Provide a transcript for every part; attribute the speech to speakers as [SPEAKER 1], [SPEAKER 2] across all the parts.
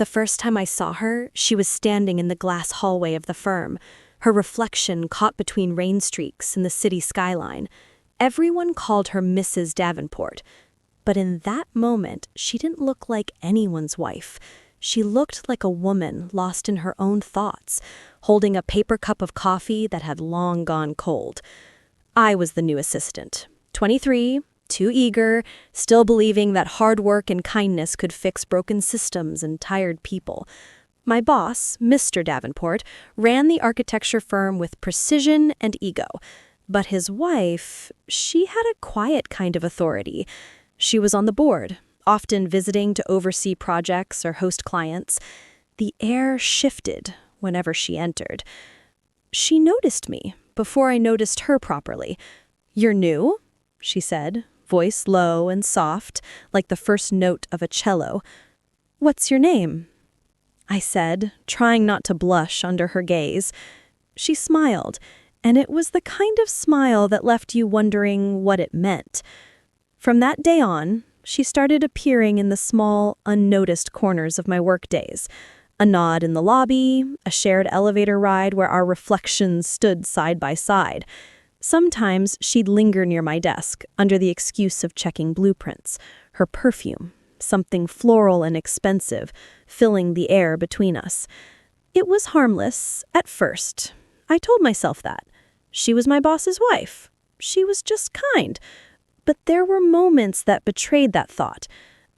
[SPEAKER 1] The first time I saw her, she was standing in the glass hallway of the firm, her reflection caught between rain streaks in the city skyline. Everyone called her Mrs. Davenport, but in that moment, she didn't look like anyone's wife. She looked like a woman lost in her own thoughts, holding a paper cup of coffee that had long gone cold. I was the new assistant, 23, too eager, still believing that hard work and kindness could fix broken systems and tired people. My boss, Mr. Davenport, ran the architecture firm with precision and ego. But his wife, she had a quiet kind of authority. She was on the board, often visiting to oversee projects or host clients. The air shifted whenever she entered. She noticed me before I noticed her properly. "You're new?" she said, voice low and soft, like the first note of a cello. "What's your name?" I said, trying not to blush under her gaze. She smiled, and it was the kind of smile that left you wondering what it meant. From that day on, she started appearing in the small, unnoticed corners of my workdays. A nod in the lobby, a shared elevator ride where our reflections stood side by side. Sometimes she'd linger near my desk, under the excuse of checking blueprints. Her perfume, something floral and expensive, filling the air between us. It was harmless, at first. I told myself that. She was my boss's wife. She was just kind. But there were moments that betrayed that thought.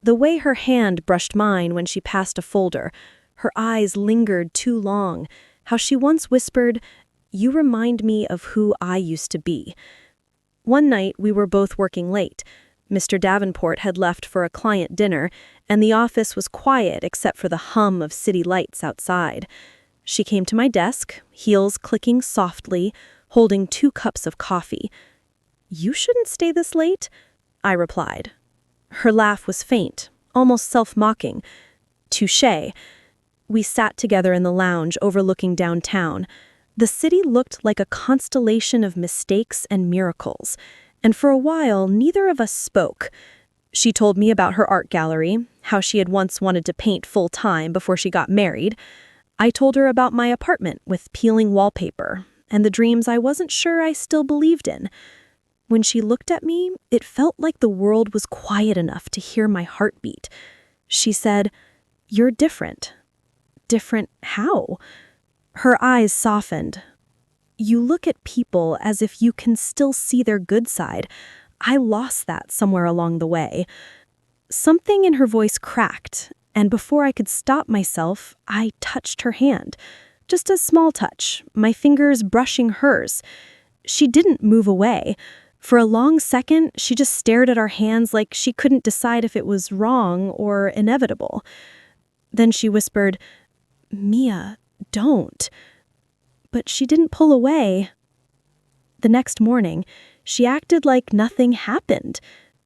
[SPEAKER 1] The way her hand brushed mine when she passed a folder, her eyes lingered too long, how she once whispered, "You remind me of who I used to be." One night, we were both working late. Mr. Davenport had left for a client dinner, and the office was quiet except for the hum of city lights outside. She came to my desk, heels clicking softly, holding 2 cups of coffee. "You shouldn't stay this late," I replied. Her laugh was faint, almost self-mocking. "Touché." We sat together in the lounge overlooking downtown. The city looked like a constellation of mistakes and miracles, and for a while neither of us spoke. She told me about her art gallery, how she had once wanted to paint full-time before she got married. I told her about my apartment with peeling wallpaper, and the dreams I wasn't sure I still believed in. When she looked at me, it felt like the world was quiet enough to hear my heartbeat. She said, "You're different." "Different how?" Her eyes softened. "You look at people as if you can still see their good side. I lost that somewhere along the way." Something in her voice cracked, and before I could stop myself, I touched her hand. Just a small touch, my fingers brushing hers. She didn't move away. For a long second, she just stared at our hands like she couldn't decide if it was wrong or inevitable. Then she whispered, "Mia, don't." But she didn't pull away. The next morning, she acted like nothing happened.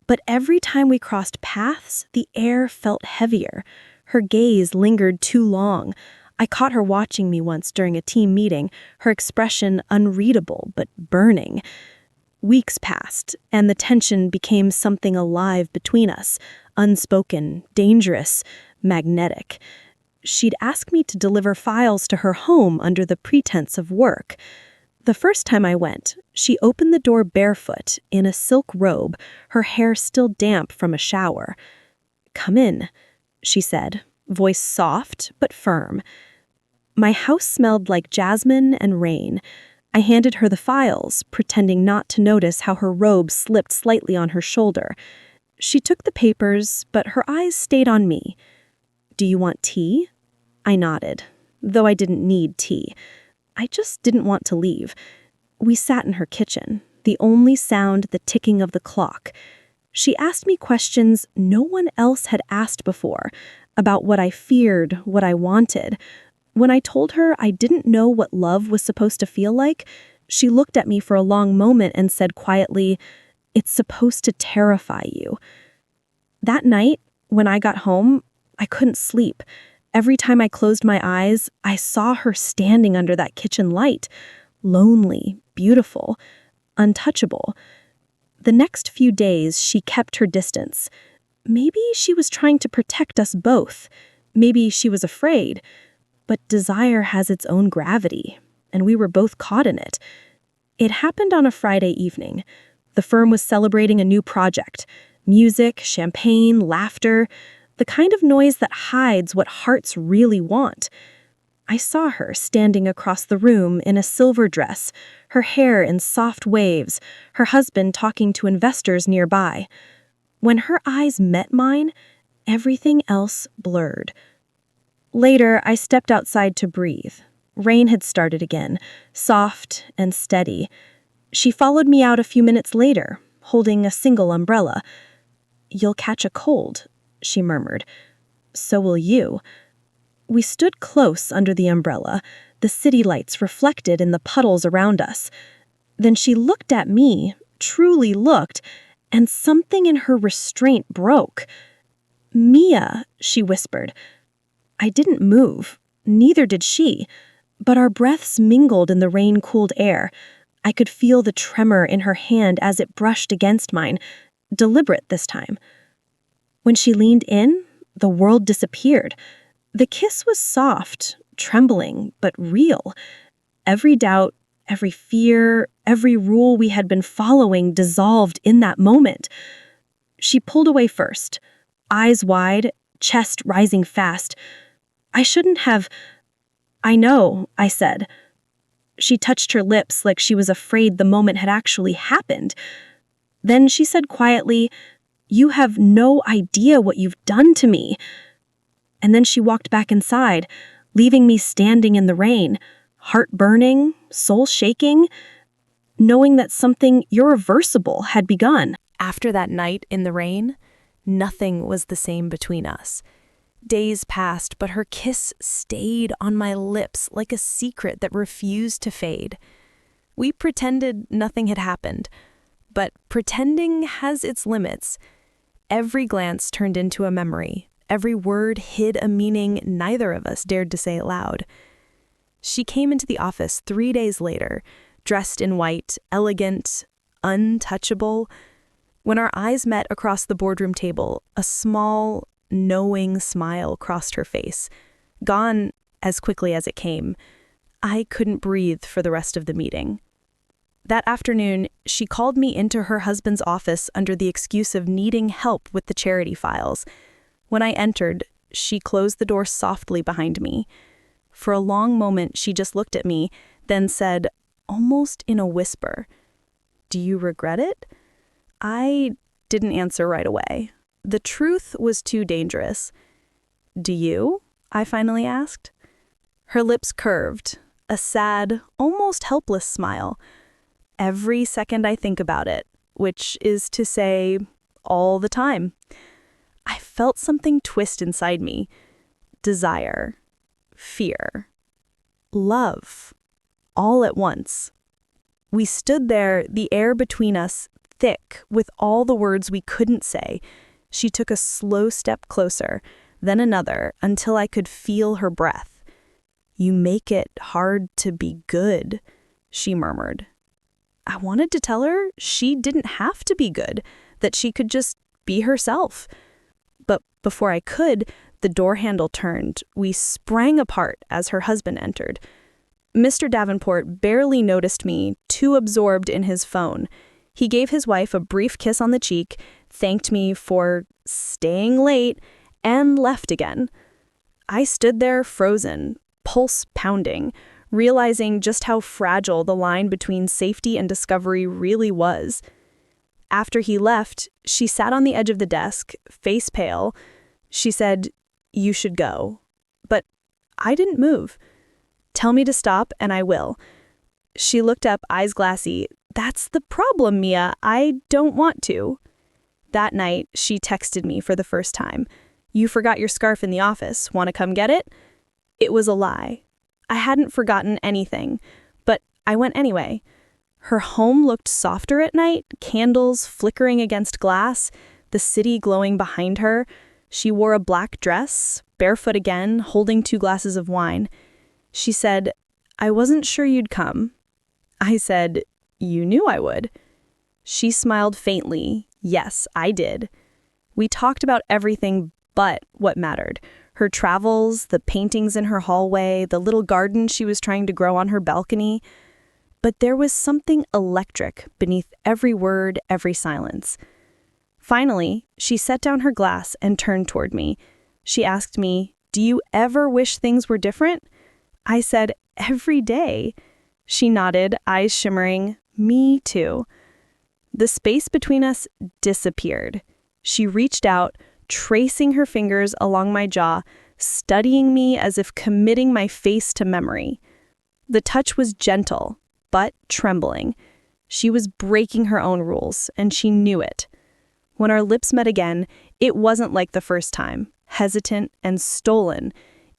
[SPEAKER 1] But every time we crossed paths, the air felt heavier. Her gaze lingered too long. I caught her watching me once during a team meeting, her expression unreadable but burning. Weeks passed, and the tension became something alive between us, unspoken, dangerous, magnetic. She'd ask me to deliver files to her home under the pretense of work. The first time I went, she opened the door barefoot, in a silk robe, her hair still damp from a shower. "Come in," she said, voice soft but firm. My house smelled like jasmine and rain. I handed her the files, pretending not to notice how her robe slipped slightly on her shoulder. She took the papers, but her eyes stayed on me. "Do you want tea?" I nodded, though I didn't need tea. I just didn't want to leave. We sat in her kitchen, the only sound the ticking of the clock. She asked me questions no one else had asked before, about what I feared, what I wanted. When I told her I didn't know what love was supposed to feel like, she looked at me for a long moment and said quietly, "It's supposed to terrify you." That night, when I got home, I couldn't sleep. Every time I closed my eyes, I saw her standing under that kitchen light, lonely, beautiful, untouchable. The next few days, she kept her distance. Maybe she was trying to protect us both. Maybe she was afraid, but desire has its own gravity, and we were both caught in it. It happened on a Friday evening. The firm was celebrating a new project. Music, champagne, laughter, the kind of noise that hides what hearts really want. I saw her standing across the room in a silver dress, her hair in soft waves, her husband talking to investors nearby. When her eyes met mine, everything else blurred. Later, I stepped outside to breathe. Rain had started again, soft and steady. She followed me out a few minutes later, holding a single umbrella. "You'll catch a cold," she murmured. "So will you." We stood close under the umbrella, the city lights reflected in the puddles around us. Then she looked at me, truly looked, and something in her restraint broke. "Mia," she whispered. I didn't move, neither did she, but our breaths mingled in the rain-cooled air. I could feel the tremor in her hand as it brushed against mine, deliberate this time. When she leaned in, the world disappeared. The kiss was soft, trembling, but real. Every doubt, every fear, every rule we had been following dissolved in that moment. She pulled away first, eyes wide, chest rising fast. "I shouldn't have—" "I know," I said. She touched her lips like she was afraid the moment had actually happened. Then she said quietly, "You have no idea what you've done to me." And then she walked back inside, leaving me standing in the rain, heart burning, soul shaking, knowing that something irreversible had begun. After that night in the rain, nothing was the same between us. Days passed, but her kiss stayed on my lips like a secret that refused to fade. We pretended nothing had happened, but pretending has its limits. Every glance turned into a memory. Every word hid a meaning neither of us dared to say aloud. She came into the office 3 days later, dressed in white, elegant, untouchable. When our eyes met across the boardroom table, a small, knowing smile crossed her face, gone as quickly as it came. I couldn't breathe for the rest of the meeting. That afternoon, she called me into her husband's office under the excuse of needing help with the charity files. When I entered, she closed the door softly behind me. For a long moment, she just looked at me, then said, almost in a whisper, "Do you regret it?" I didn't answer right away. The truth was too dangerous. "Do you?" I finally asked. Her lips curved, a sad, almost helpless smile. "Every second I think about it, which is to say, all the time." I felt something twist inside me. Desire, fear, love, all at once. We stood there, the air between us thick with all the words we couldn't say. She took a slow step closer, then another, until I could feel her breath. "You make it hard to be good," she murmured. I wanted to tell her she didn't have to be good, that she could just be herself. But before I could, the door handle turned. We sprang apart as her husband entered. Mr. Davenport barely noticed me, too absorbed in his phone. He gave his wife a brief kiss on the cheek, thanked me for staying late, and left again. I stood there frozen, pulse pounding, realizing just how fragile the line between safety and discovery really was. After he left, she sat on the edge of the desk, face pale. She said, "You should go." But I didn't move. "Tell me to stop, and I will." She looked up, eyes glassy. "That's the problem, Mia. I don't want to." That night, she texted me for the first time. "You forgot your scarf in the office. Want to come get it?" It was a lie. I hadn't forgotten anything, but I went anyway. Her home looked softer at night, candles flickering against glass, the city glowing behind her. She wore a black dress, barefoot again, holding 2 glasses of wine. She said, "I wasn't sure you'd come." I said, "You knew I would." She smiled faintly. Yes, I did. We talked about everything but what mattered.
[SPEAKER 2] Her travels, the paintings in her hallway, the little garden she was trying to grow on her balcony. But there was something electric beneath every word, every silence. Finally, she set down her glass and turned toward me. She asked me, "Do you ever wish things were different?" I said, "Every day." She nodded, eyes shimmering. Me too. The space between us disappeared. She reached out, tracing her fingers along my jaw, studying me as if committing my face to memory. The touch was gentle, but trembling. She was breaking her own rules, and she knew it. When our lips met again, it wasn't like the first time, hesitant and stolen.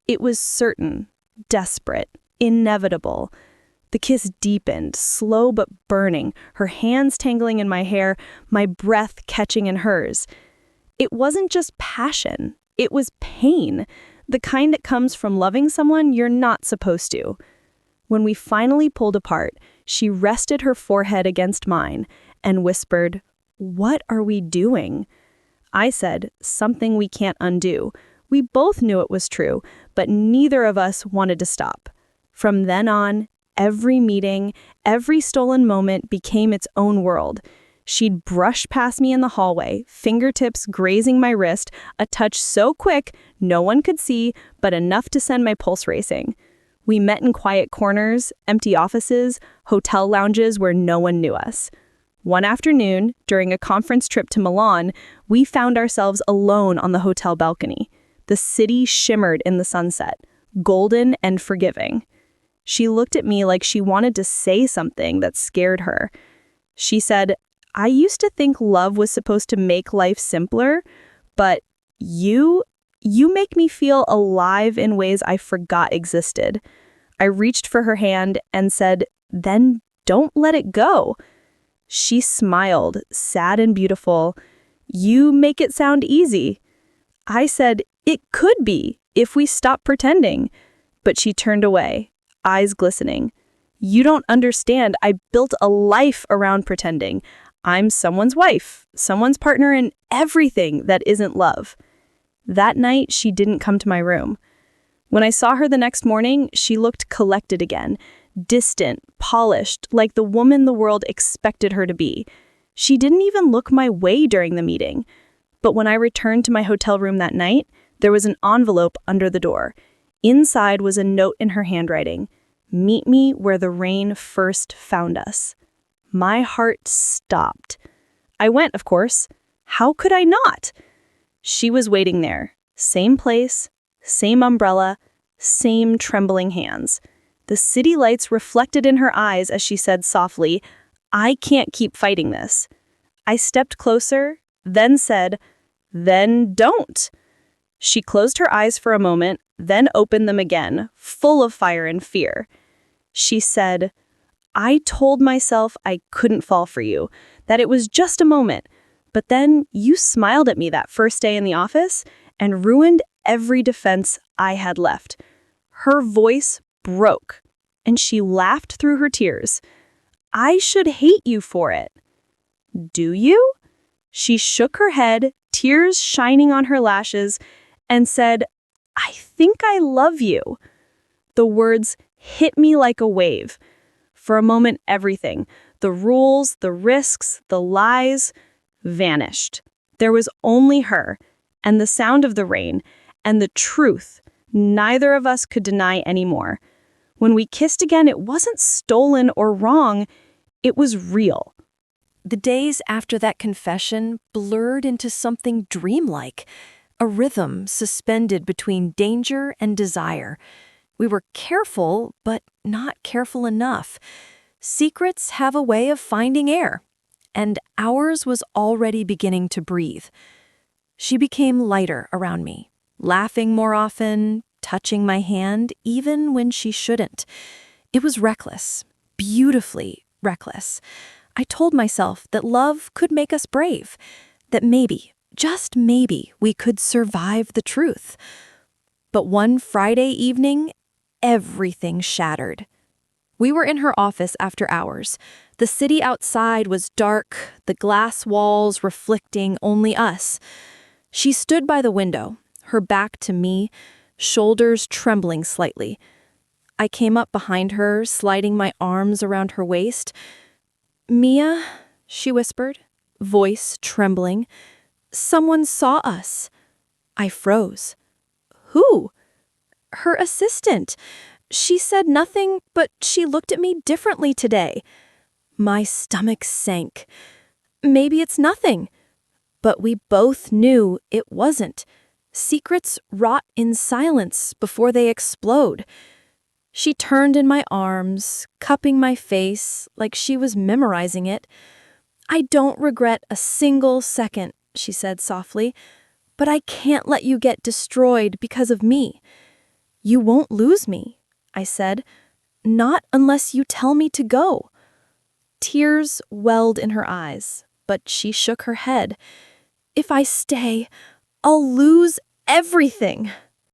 [SPEAKER 2] It was certain, desperate, inevitable. The kiss deepened, slow but burning, her hands tangling in my hair, my breath catching in hers. It wasn't just passion, it was pain, the kind that comes from loving someone you're not supposed to. When we finally pulled apart, she rested her forehead against mine and whispered, "What are we doing?" I said, "Something we can't undo." We both knew it was true, but neither of us wanted to stop. From then on, every meeting, every stolen moment became its own world. She'd brush past me in the hallway, fingertips grazing my wrist, a touch so quick no one could see, but enough to send my pulse racing. We met in quiet corners, empty offices, hotel lounges where no one knew us. One afternoon, during a conference trip to Milan, we found ourselves alone on the hotel balcony. The city shimmered in the sunset, golden and forgiving. She looked at me like she wanted to say something that scared her. She said, "I used to think love was supposed to make life simpler, but you make me feel alive in ways I forgot existed." I reached for her hand and said, "Then don't let it go." She smiled, sad and beautiful. "You make it sound easy." I said, "It could be, if we stop pretending." But she turned away, eyes glistening. "You don't understand. I built a life around pretending. I'm someone's wife, someone's partner in everything that isn't love." That night, she didn't come to my room. When I saw her the next morning, she looked collected again, distant, polished, like the woman the world expected her to be. She didn't even look my way during the meeting. But when I returned to my hotel room that night, there was an envelope under the door. Inside was a note in her handwriting. "Meet me where the rain first found us." My heart stopped. I went, of course. How could I not? She was waiting there. Same place, same umbrella, same trembling hands. The city lights reflected in her eyes as she said softly, "I can't keep fighting this." I stepped closer, then said, "Then don't." She closed her eyes for a moment, then opened them again, full of fire and fear. She said, "I told myself I couldn't fall for you, that it was just a moment. But then you smiled at me that first day in the office and ruined every defense I had left." Her voice broke, and she laughed through her tears. "I should hate you for it." "Do you?" She shook her head, tears shining on her lashes, and said, "I think I love you." The words hit me like a wave. For a moment, everything, the rules, the risks, the lies, vanished. There was only her, and the sound of the rain, and the truth neither of us could deny anymore. When we kissed again, it wasn't stolen or wrong, it was real.
[SPEAKER 1] The days after that confession blurred into something dreamlike, a rhythm suspended between danger and desire. We were careful, but not careful enough. Secrets have a way of finding air, and ours was already beginning to breathe. She became lighter around me, laughing more often, touching my hand even when she shouldn't. It was reckless, beautifully reckless. I told myself that love could make us brave, that maybe, just maybe, we could survive the truth. But one Friday evening, everything shattered. We were in her office after hours. The city outside was dark, the glass walls reflecting only us. She stood by the window, her back to me, shoulders trembling slightly. I came up behind her, sliding my arms around her waist. "Mia," she whispered, voice trembling. "Someone saw us." I froze. "Who?" "Her assistant. She said nothing, but she looked at me differently today." My stomach sank. Maybe it's nothing. But we both knew it wasn't. Secrets rot in silence before they explode. She turned in my arms, cupping my face like she was memorizing it. "I don't regret a single second," she said softly, "but I can't let you get destroyed because of me." "You won't lose me," I said. "Not unless you tell me to go." Tears welled in her eyes, but she shook her head. "If I stay, I'll lose everything."